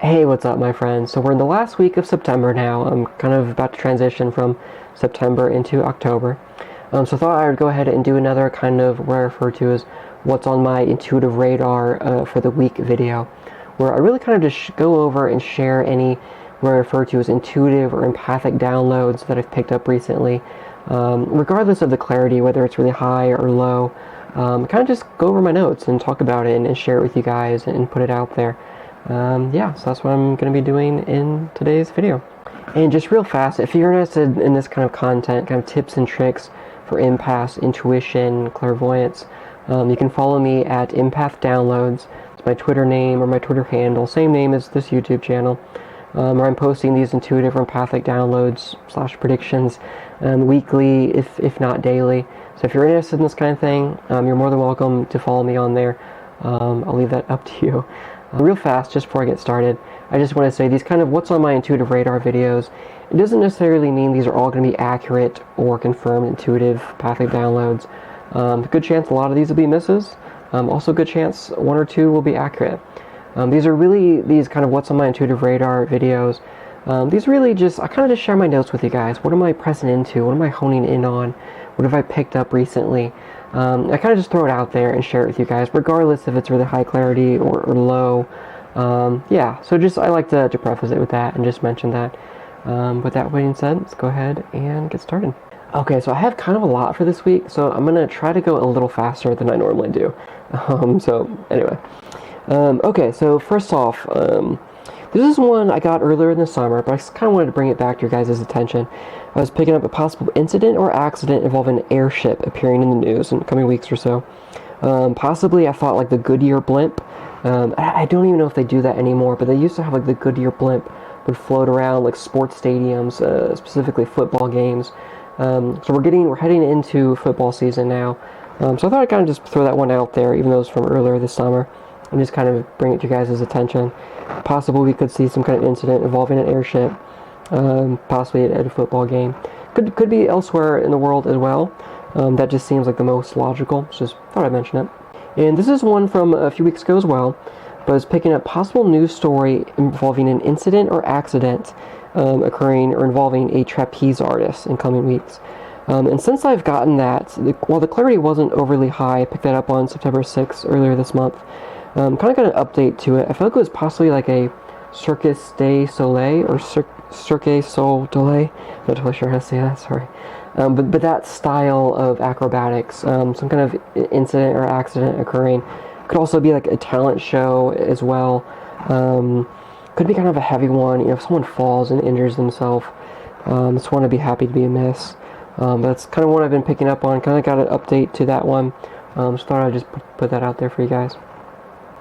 Hey, what's up, my friends? So we're in the last week of September now. I'm kind of about to transition from September into October. So I thought I would go ahead and do another kind of what I refer to as what's on my intuitive radar for the week video, where I really kind of just go over and share any what I refer to as intuitive or empathic downloads that I've picked up recently, regardless of the clarity, whether it's really high or low. Kind of just go over my notes and talk about it and share it with you guys and put it out there. Yeah, so that's what I'm going to be doing in today's video. And just real fast, if you're interested in this kind of content, kind of tips and tricks for empaths, intuition, clairvoyance, you can follow me at Empath Downloads. It's my Twitter name or my Twitter handle, same name as this YouTube channel, where I'm posting these intuitive or empathic downloads / predictions weekly, if not daily. So if you're interested in this kind of thing, you're more than welcome to follow me on there. I'll leave that up to you. Real fast, just before I get started, I just want to say these kind of what's on my intuitive radar videos, it doesn't necessarily mean these are all going to be accurate or confirmed intuitive empathic downloads. Good chance a lot of these will be misses. Also good chance one or two will be accurate. These are really these kind of what's on my intuitive radar videos. These really just, I kind of just share my notes with you guys. What am I pressing into? What am I honing in on? What have I picked up recently? I kind of just throw it out there and share it with you guys, regardless if it's really high clarity or low. Yeah, so just I like to preface it with that and just mention that. With that being said, let's go ahead and get started. Okay, so I have kind of a lot for this week, so I'm going to try to go a little faster than I normally do. So anyway. Okay, so first off, this is one I got earlier in the summer, but I just kind of wanted to bring it back to your guys' attention. I was picking up a possible incident or accident involving an airship appearing in the news in the coming weeks or so. Possibly, I thought like the Goodyear blimp. I don't even know if they do that anymore, but they used to have like the Goodyear blimp would float around like sports stadiums, specifically football games. So we're heading into football season now. So I thought I'd kind of just throw that one out there, even though it's from earlier this summer, and just kind of bring it to you guys' attention. Possibly we could see some kind of incident involving an airship. Possibly at a football game. Could be elsewhere in the world as well. That just seems like the most logical. So just thought I'd mention it. And this is one from a few weeks ago as well, but it's picking up possible news story involving an incident or accident occurring or involving a trapeze artist in coming weeks. And since I've gotten that, while the clarity wasn't overly high, I picked that up on September 6th earlier this month. Kind of got an update to it. I feel like it was possibly like a Circus du Soleil or Cirque du Soleil. I'm not totally sure how to say that, sorry. But that style of acrobatics, some kind of incident or accident occurring. Could also be like a talent show as well. Could be kind of a heavy one. You know, if someone falls and injures themselves, this one would be happy to be a miss. But that's kind of what I've been picking up on. Kind of got an update to that one. So thought I'd just put that out there for you guys.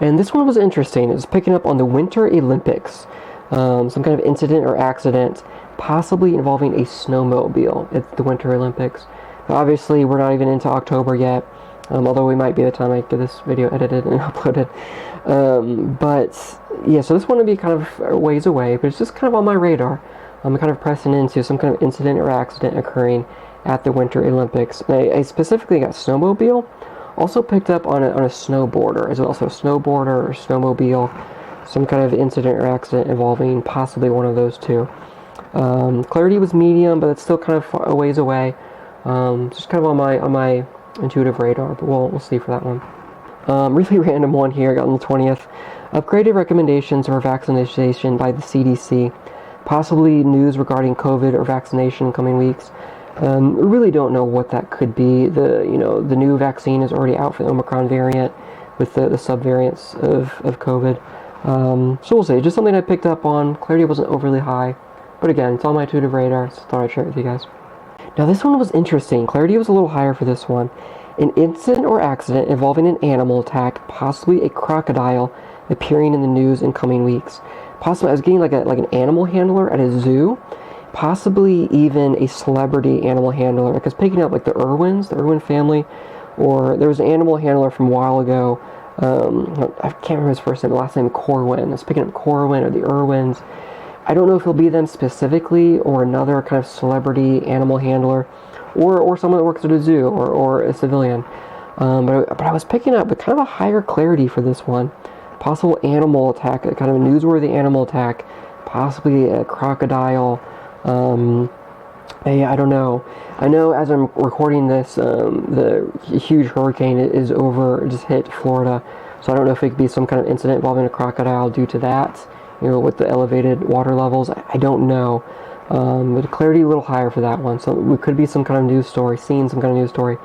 And this one was interesting. It's picking up on the Winter Olympics. Some kind of incident or accident, possibly involving a snowmobile at the Winter Olympics. Now, obviously, we're not even into October yet, although we might be by the time I get this video edited and uploaded. But, yeah, so this one would be kind of a ways away, but it's just kind of on my radar. I'm kind of pressing into some kind of incident or accident occurring at the Winter Olympics. And I specifically got snowmobile. Also picked up on a snowboarder as well, so snowboarder or snowmobile, some kind of incident or accident involving possibly one of those two. Clarity was medium, but it's still kind of a ways away. Just kind of on my intuitive radar, but we'll see for that one. Really random one here, I got on the 20th. Upgraded recommendations for vaccination by the CDC. Possibly news regarding COVID or vaccination in coming weeks. We really don't know what that could be. The new vaccine is already out for the Omicron variant with the subvariants of COVID. So we'll see. Just something I picked up on. Clarity wasn't overly high. But again, it's on my intuitive radar, so thought I'd share it with you guys. Now this one was interesting. Clarity was a little higher for this one. An incident or accident involving an animal attack, possibly a crocodile, appearing in the news in coming weeks. Possibly, I was getting like an animal handler at a zoo. Possibly even a celebrity animal handler, because picking up like the Irwin family, or there was an animal handler from a while ago, I can't remember his first name, the last name, Corwin. I was picking up Corwin or the Irwins. I don't know if it'll be them specifically, or another kind of celebrity animal handler, or someone that works at a zoo, or a civilian. But I was picking up with kind of a higher clarity for this one. possible animal attack, a kind of a newsworthy animal attack, possibly a crocodile. I don't know. I know as I'm recording this, the huge hurricane is over, just hit Florida. So I don't know if it could be some kind of incident involving a crocodile due to that, with the elevated water levels. I don't know. But the clarity a little higher for that one. So it could be some kind of news story, seeing some kind of news story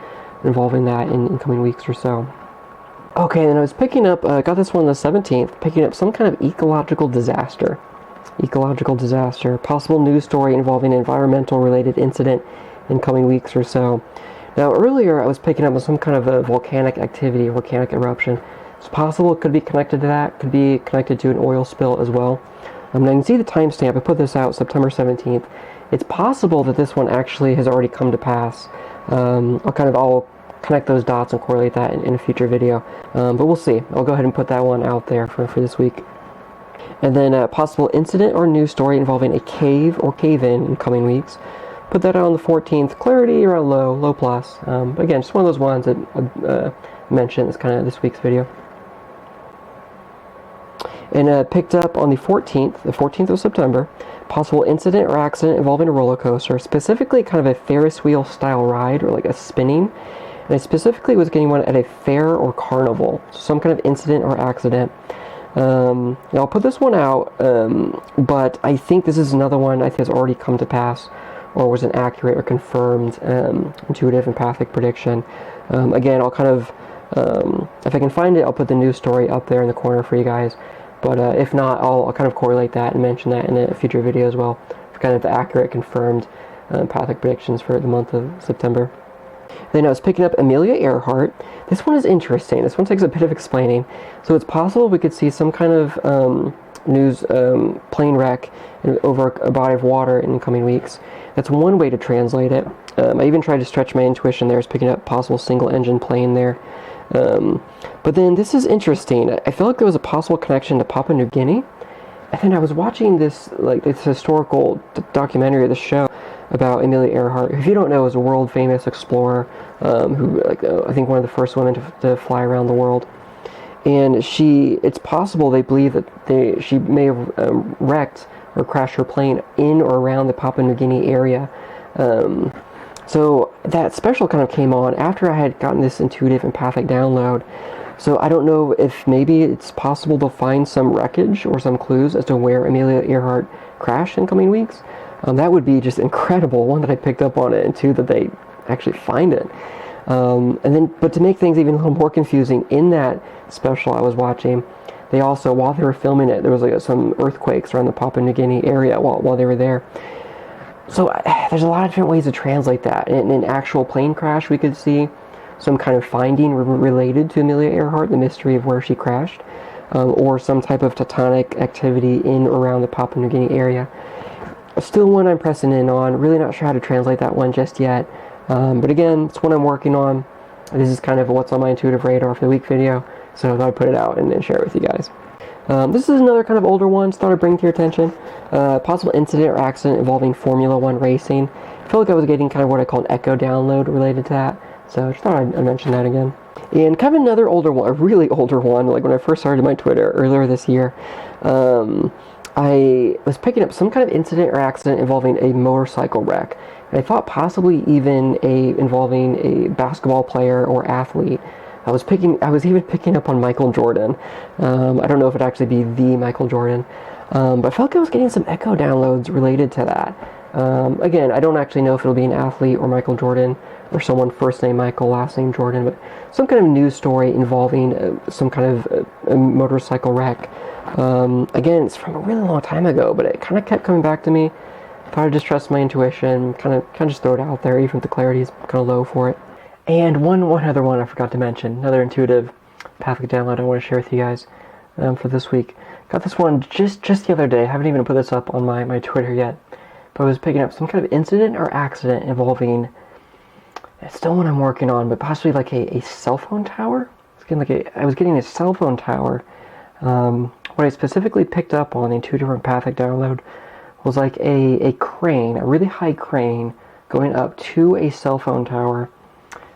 involving that in coming weeks or so. Okay, then I was picking up, got this one on the 17th, picking up some kind of ecological disaster. Possible news story involving an environmental related incident in coming weeks or so. Now earlier I was picking up on some kind of a volcanic activity, volcanic eruption. It's possible it could be connected to that, could be connected to an oil spill as well. Now you can see the timestamp. I put this out September 17th. It's possible that this one actually has already come to pass. I'll connect those dots and correlate that in a future video. But we'll see. I'll go ahead and put that one out there for this week. And then a possible incident or news story involving a cave or cave-in coming weeks. Put that out on the 14th. Clarity around low plus. Again, just one of those ones that I mentioned as kind of this week's video. And picked up on the 14th of September, possible incident or accident involving a roller coaster, specifically kind of a Ferris wheel style ride or like a spinning. And I specifically was getting one at a fair or carnival, so some kind of incident or accident. Now I'll put this one out, but I think this is another one I think has already come to pass, or was an accurate or confirmed intuitive empathic prediction. Again, I'll kind of, if I can find it, I'll put the news story up there in the corner for you guys. But if not, I'll kind of correlate that and mention that in a future video as well, for kind of the accurate, confirmed empathic predictions for the month of September. Then I was picking up Amelia Earhart. This one is interesting. This one takes a bit of explaining. So it's possible we could see some kind of news plane wreck over a body of water in coming weeks. That's one way to translate it. I even tried to stretch my intuition there. I was picking up possible single-engine plane there. But then this is interesting. I feel like there was a possible connection to Papua New Guinea. And then I was watching this historical documentary, the show about Amelia Earhart, who, if you don't know, is a world famous explorer, who I think one of the first women to fly around the world. And it's possible they believe that she may have wrecked or crashed her plane in or around the Papua New Guinea area. So that special kind of came on after I had gotten this intuitive empathic download. So I don't know if maybe it's possible to find some wreckage or some clues as to where Amelia Earhart crashed in coming weeks. That would be just incredible. One, that I picked up on it, and two, that they actually find it. But to make things even a little more confusing, in that special I was watching, they also, while they were filming it, there was some earthquakes around the Papua New Guinea area while they were there. So there's a lot of different ways to translate that. In an actual plane crash, we could see some kind of finding related to Amelia Earhart, the mystery of where she crashed, or some type of tectonic activity in or around the Papua New Guinea area. Still one I'm pressing in on. Really not sure how to translate that one just yet. But again, it's one I'm working on. This is kind of what's on my intuitive radar for the week video, so I thought I'd put it out and share it with you guys. This is another kind of older one, so I thought I'd bring to your attention. Possible incident or accident involving Formula One racing. I feel like I was getting kind of what I call an echo download related to that, so I just thought I'd mention that again. And kind of another older one, a really older one, like when I first started my Twitter earlier this year. I was picking up some kind of incident or accident involving a motorcycle wreck. And I thought possibly even involving a basketball player or athlete. I was even picking up on Michael Jordan. I don't know if it'd actually be the Michael Jordan. But I felt like I was getting some echo downloads related to that. Again, I don't actually know if it'll be an athlete or Michael Jordan, or someone first name Michael, last name Jordan, but some kind of news story involving some kind of a motorcycle wreck. Again, it's from a really long time ago, but it kind of kept coming back to me. Thought I'd just trust my intuition, kind of just throw it out there, even if the clarity is kind of low for it. And one other one I forgot to mention, another intuitive empathic download I want to share with you guys for this week. Got this one just the other day. I haven't even put this up on my Twitter yet, but I was picking up some kind of incident or accident involving, it's still one I'm working on, but possibly like a cell phone tower. I was getting a cell phone tower. What I specifically picked up on the intuitive or empathic download was like a crane, a really high crane, going up to a cell phone tower.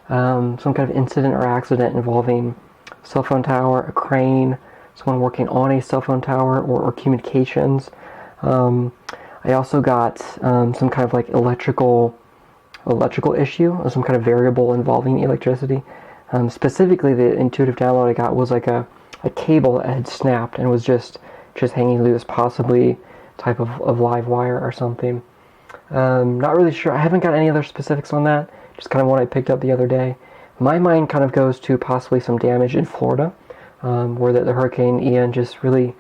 Some kind of incident or accident involving cell phone tower, a crane, someone working on a cell phone tower or communications. I also got some kind of like electrical issue, or some kind of variable involving electricity. Specifically, the intuitive download I got was like a cable that had snapped and was just hanging loose, possibly type of live wire or something. Not really sure. I haven't got any other specifics on that. Just kind of what I picked up the other day. My mind kind of goes to possibly some damage in Florida, where the Hurricane Ian just really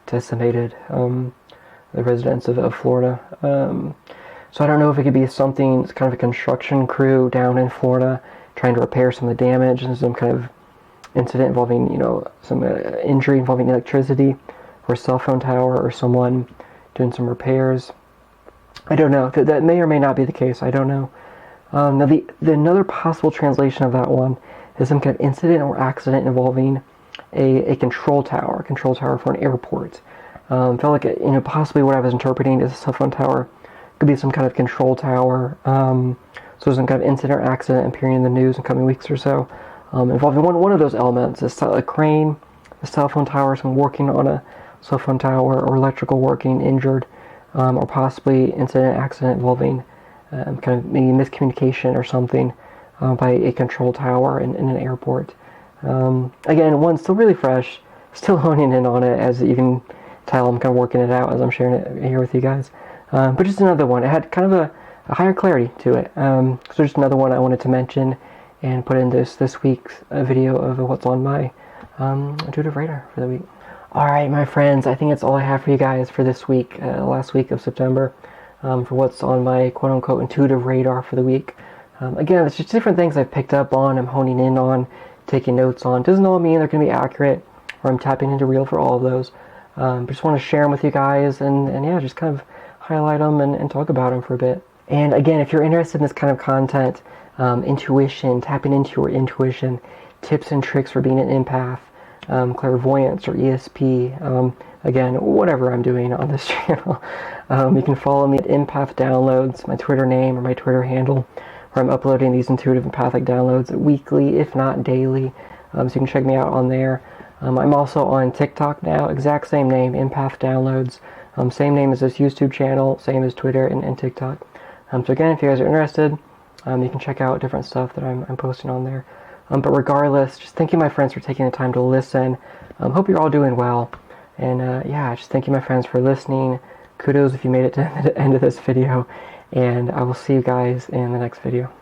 decimated the residents of Florida. So I don't know if it could be something, it's kind of a construction crew down in Florida trying to repair some of the damage, and some kind of incident involving, some injury involving electricity or a cell phone tower, or someone doing some repairs. I don't know. That may or may not be the case. I don't know. Now, the another possible translation of that one is some kind of incident or accident involving a control tower for an airport. Felt like possibly what I was interpreting as a cell phone tower could be some kind of control tower. So some kind of incident or accident appearing in the news in coming weeks or so, involving one of those elements: a crane, a cell phone tower, someone working on a cell phone tower, or electrical working, injured, or possibly incident, accident involving kind of maybe miscommunication or something by a control tower in an airport. Again, one's still really fresh, still honing in on it, as you can tell. I'm kind of working it out as I'm sharing it here with you guys. But just another one. It had kind of a higher clarity to it. So just another one I wanted to mention and put in this week's video of what's on my intuitive radar for the week. Alright, my friends, I think that's all I have for you guys for this week, last week of September, for what's on my quote-unquote intuitive radar for the week. Again, it's just different things I've picked up on, I'm honing in on, taking notes on. Doesn't all mean they're going to be accurate, or I'm tapping into real for all of those. But just want to share them with you guys, and yeah, just kind of highlight them and talk about them for a bit. And again, if you're interested in this kind of content, intuition, tapping into your intuition, tips and tricks for being an empath, clairvoyance or ESP, again, whatever I'm doing on this channel, you can follow me at Empath Downloads, my Twitter name or my Twitter handle, where I'm uploading these intuitive empathic downloads weekly, if not daily, so you can check me out on there. I'm also on TikTok now, exact same name, Empath Downloads, same name as this YouTube channel, same as Twitter and TikTok. So again, if you guys are interested, you can check out different stuff that I'm posting on there. But regardless, just thank you, my friends, for taking the time to listen. Hope you're all doing well. And yeah, just thank you, my friends, for listening. Kudos if you made it to the end of this video. And I will see you guys in the next video.